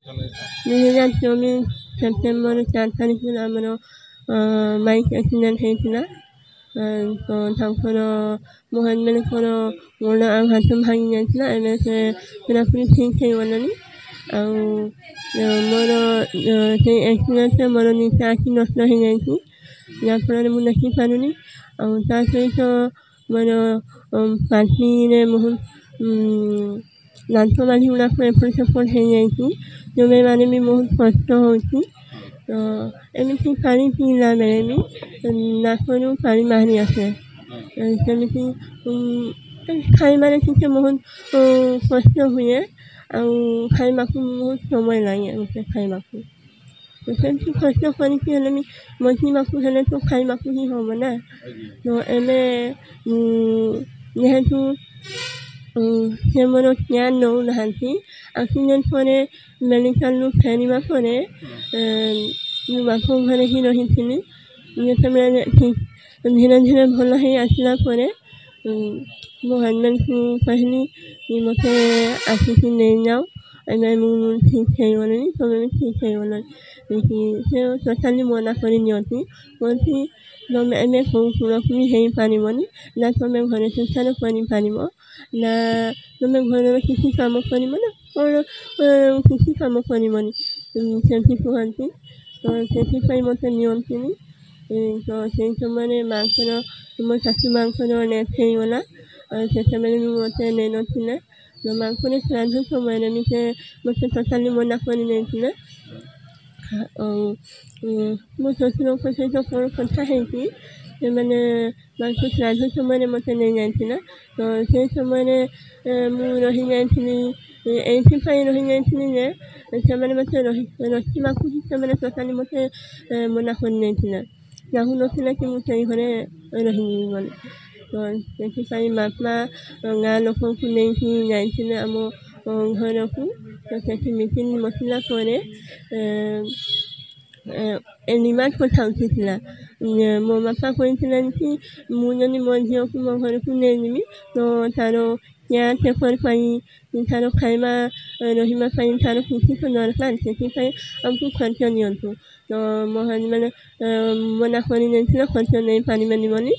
2024 September 4 ତାରିଖରେ ଆମର bike accident ହେଇଥିଲା। ତ ତାଙ୍କର ମୋ ହଜବେଣ୍ଡଙ୍କର ଗୋଡ଼ ଆଉ ହାତ ଭାଙ୍ଗି ଯାଇଥିଲା। ଏବେ ସେ ପୁରାପୁରି ଠିକ୍ ହେଇଗଲେଣି। ଆଉ ମୋର ସେଇ ଆକ୍ସିଡେଣ୍ଟରେ ମୋର ଦୁଇଟା ଆଖି ନଷ୍ଟ ହେଇଯାଇଛି, ଯାହାଫଳରେ ମୁଁ ଦେଖିପାରୁନି। ଆଉ ତା ସହିତ ମୋର ପାଟିରେ ବହୁତ ଦାନ୍ତ ମାଢ଼ି ଗୁଡ଼ାକ ଏପଟ ସେପଟ ହେଇଯାଇଛି, ଚୋବେଇବାରେ ବି ବହୁତ କଷ୍ଟ ହେଉଛି। ତ ଏମିତି ପାଣି ପିଇଲା ବେଳେ ବି ନାକରୁ ପାଣି ବାହାରି ଆସେ। ସେମିତି ଖାଇବାରେ ଟିକେ ବହୁତ କଷ୍ଟ ହୁଏ। ଆଉ ଖାଇବାକୁ ବହୁତ ସମୟ ଲାଗେ ମୋତେ ଖାଇବାକୁ। ସେମିତି କଷ୍ଟ କରିକି ହେଲେ ବି ବଞ୍ଚିବାକୁ ହେଲେ ତ ଖାଇବାକୁ ହିଁ ହେବ ନା। ତ ଏବେ ଯେହେତୁ ସେ ମୋର କେୟାର ନେଉନାହାନ୍ତି, ଆକ୍ସିଡେଣ୍ଟ ପରେ ମେଡ଼ିକାଲରୁ ଫେରିବା ପରେ ମୁଁ ବାପ ଘରେ ହିଁ ରହିଥିଲି। ଯେତେବେଳେ ଠିକ୍ ଧୀରେ ଧୀରେ ଭଲ ହେଇ ଆସିଲା ପରେ ମୋ ହଜବେଣ୍ଡକୁ କହିଲି କି ମୋତେ ଆସିକି ନେଇଯାଅ, ଏବେ ମୁଁ ଠିକ୍ ହେଇଗଲିଣି, ତମେ ବି ଠିକ୍ ହେଇଗଲଣି। ସେ ଟୋଟାଲି ମନା କରିଦିଅନ୍ତି, କୁହନ୍ତି ତମେ ଏବେ କେଉଁ କୂଳକୁ ବି ହେଇପାରିବନି, ନା ତମେ ଘରେ ସଂସାର କରିପାରିବ, ନା ତମେ ଘରର କିଛି କାମ କରିବ, ନା କ'ଣ କିଛି କାମ କରିବନି, ସେମିତି କୁହନ୍ତି। ତ ସେଥିପାଇଁ ମୋତେ ନିଅନ୍ତିନି। ତ ସେଇ ସମୟରେ ମାଆଙ୍କର ମୋ ଶାଶୁ ମାଆଙ୍କର ଡେଥ୍ ହେଇଗଲା। ସେତେବେଳେ ବି ମୋତେ ନେଇନଥିଲେ। ତ ମାଆଙ୍କର ଶ୍ରାଦ୍ଧ ସମୟରେ ବି ସେ ମୋତେ ଟୋଟାଲି ମନା କରିଦେଇଥିଲେ। ଆଉ ମୋ ଶ୍ୱଶୁରଙ୍କ ସହିତ କ'ଣ କଥା ହେଇକି ସେମାନେ ମାଆଙ୍କ ଶ୍ରାଦ୍ଧ ସମୟରେ ମୋତେ ନେଇଯାଇଥିଲା। ତ ସେଇ ସମୟରେ ମୁଁ ରହିଯାଇଥିଲି, ଏଇଥିପାଇଁ ରହିଯାଇଥିଲି ଯେ ସେମାନେ ମୋତେ ରଖିବାକୁ ହିଁ ସେମାନେ ଟୋଟାଲି ମୋତେ ମନା କରିଦେଇଥିଲେ, ଚାହୁଁନଥିଲେ କି ମୁଁ ସେଇ ଘରେ ରହିବି ବୋଲି। ତ ସେଥିପାଇଁ ବାପା ଗାଁ ଲୋକଙ୍କୁ ନେଇକି ଯାଇଥିଲେ ଆମ ଘରକୁ। ତ ସେଠି ମିଟିଂ ବସିଲା ପରେ ରିମାଣ୍ଡ କଥା ଉଠିଥିଲା। ମୋ ବାପା କହିଥିଲେ କି ମୁଁ ଯଦି ମୋ ଝିଅକୁ ମୋ ଘରକୁ ନେଇଯିବି ତ ତା'ର କେୟାର ଟେକର୍ ପାଇଁ, ତା'ର ଖାଇବା ରହିବା ପାଇଁ ତା'ର କିଛି ତ ଦରକାର, ସେଥିପାଇଁ ଆମକୁ ଖର୍ଚ୍ଚ ଦିଅନ୍ତୁ। ତ ମୋ ହଜବେଣ୍ଡ ମନା କରିଦେଇଥିଲେ, ଖର୍ଚ୍ଚ ନେଇପାରିବେନି ବୋଲି।